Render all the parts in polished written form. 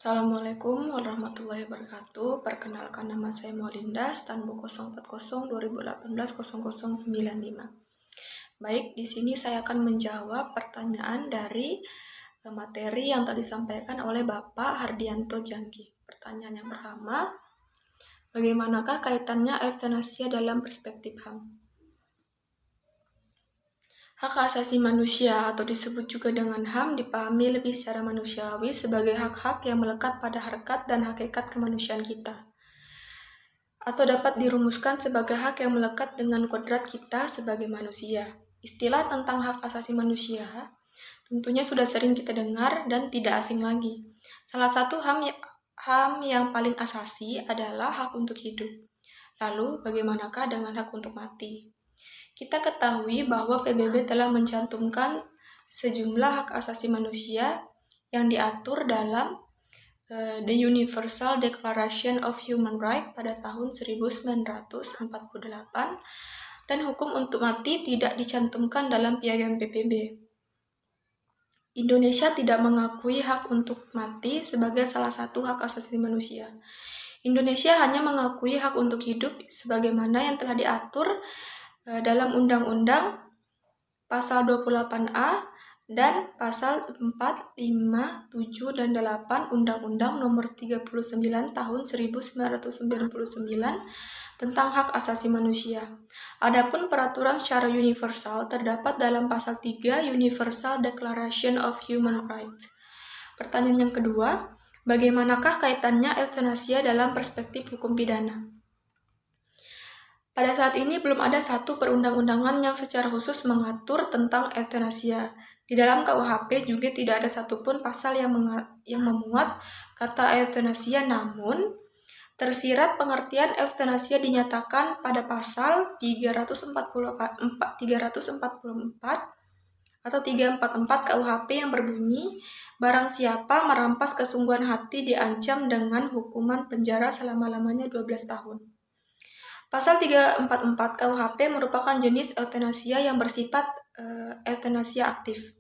Assalamualaikum warahmatullahi wabarakatuh. Perkenalkan, nama saya Maulinda, Stanbu 040 2018 0095. Baik, di sini saya akan menjawab pertanyaan dari materi yang tadi disampaikan oleh Bapak Hardianto Janggi. Pertanyaan yang pertama, bagaimanakah kaitannya euthanasia dalam perspektif HAM? Hak asasi manusia atau disebut juga dengan HAM dipahami lebih secara manusiawi sebagai hak-hak yang melekat pada harkat dan hakikat kemanusiaan kita, atau dapat dirumuskan sebagai hak yang melekat dengan kodrat kita sebagai manusia. Istilah tentang hak asasi manusia tentunya sudah sering kita dengar dan tidak asing lagi. Salah satu HAM yang paling asasi adalah hak untuk hidup. Lalu, bagaimanakah dengan hak untuk mati? Kita ketahui bahwa PBB telah mencantumkan sejumlah hak asasi manusia yang diatur dalam The Universal Declaration of Human Rights pada tahun 1948, dan hukum untuk mati tidak dicantumkan dalam piagam PBB. Indonesia tidak mengakui hak untuk mati sebagai salah satu hak asasi manusia. Indonesia hanya mengakui hak untuk hidup sebagaimana yang telah diatur dalam Undang-Undang Pasal 28A dan Pasal 4, 5, 7, dan 8 Undang-Undang Nomor 39 Tahun 1999 tentang hak asasi manusia. Adapun peraturan secara universal terdapat dalam Pasal 3 Universal Declaration of Human Rights. Pertanyaan yang kedua, bagaimanakah kaitannya euthanasia dalam perspektif hukum pidana? Pada saat ini belum ada satu perundang-undangan yang secara khusus mengatur tentang euthanasia. Di dalam KUHP juga tidak ada satupun pasal yang memuat kata euthanasia, namun tersirat pengertian euthanasia dinyatakan pada pasal 344 atau 344 KUHP yang berbunyi, barang siapa merampas kesungguhan hati diancam dengan hukuman penjara selama-lamanya 12 tahun. Pasal 344 KUHP merupakan jenis euthanasia yang bersifat euthanasia aktif.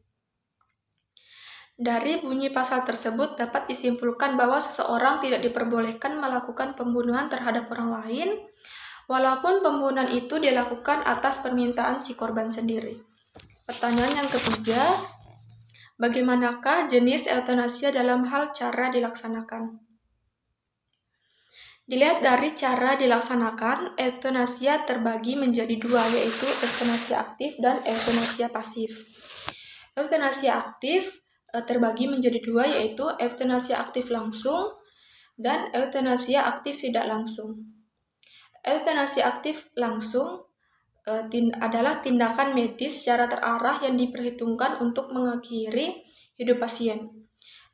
Dari bunyi pasal tersebut dapat disimpulkan bahwa seseorang tidak diperbolehkan melakukan pembunuhan terhadap orang lain, walaupun pembunuhan itu dilakukan atas permintaan si korban sendiri. Pertanyaan yang ketiga, bagaimanakah jenis euthanasia dalam hal cara dilaksanakan? Dilihat dari cara dilaksanakan, euthanasia terbagi menjadi dua, yaitu euthanasia aktif dan euthanasia pasif. Euthanasia aktif terbagi menjadi dua, yaitu euthanasia aktif langsung dan euthanasia aktif tidak langsung. Euthanasia aktif langsung adalah tindakan medis secara terarah yang diperhitungkan untuk mengakhiri hidup pasien.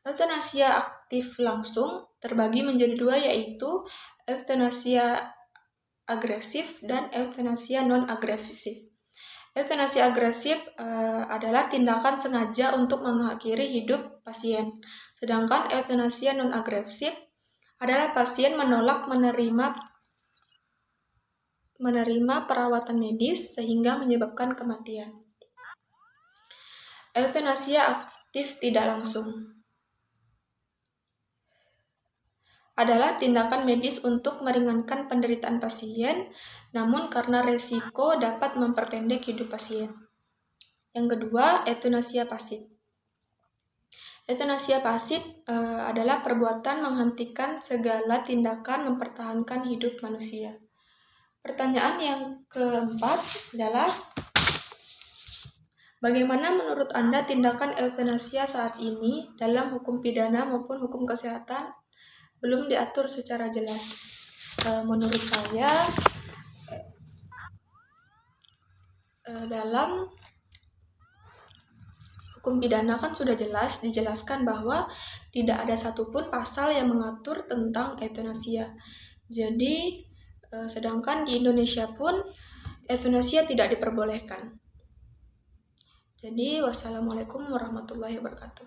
Euthanasia aktif langsung terbagi menjadi dua, yaitu euthanasia agresif dan euthanasia non-agresif. Euthanasia agresif adalah tindakan sengaja untuk mengakhiri hidup pasien, sedangkan euthanasia non-agresif adalah pasien menolak menerima perawatan medis sehingga menyebabkan kematian. Euthanasia aktif tidak langsung adalah tindakan medis untuk meringankan penderitaan pasien, namun karena resiko dapat memperpendek hidup pasien. Yang kedua, euthanasia pasif. Euthanasia pasif adalah perbuatan menghentikan segala tindakan mempertahankan hidup manusia. Pertanyaan yang keempat adalah, bagaimana menurut Anda tindakan euthanasia saat ini dalam hukum pidana maupun hukum kesehatan belum diatur secara jelas? Menurut saya, dalam hukum pidana kan sudah jelas dijelaskan bahwa tidak ada satupun pasal yang mengatur tentang euthanasia. Jadi, sedangkan di Indonesia pun euthanasia tidak diperbolehkan. Jadi, wassalamualaikum warahmatullahi wabarakatuh.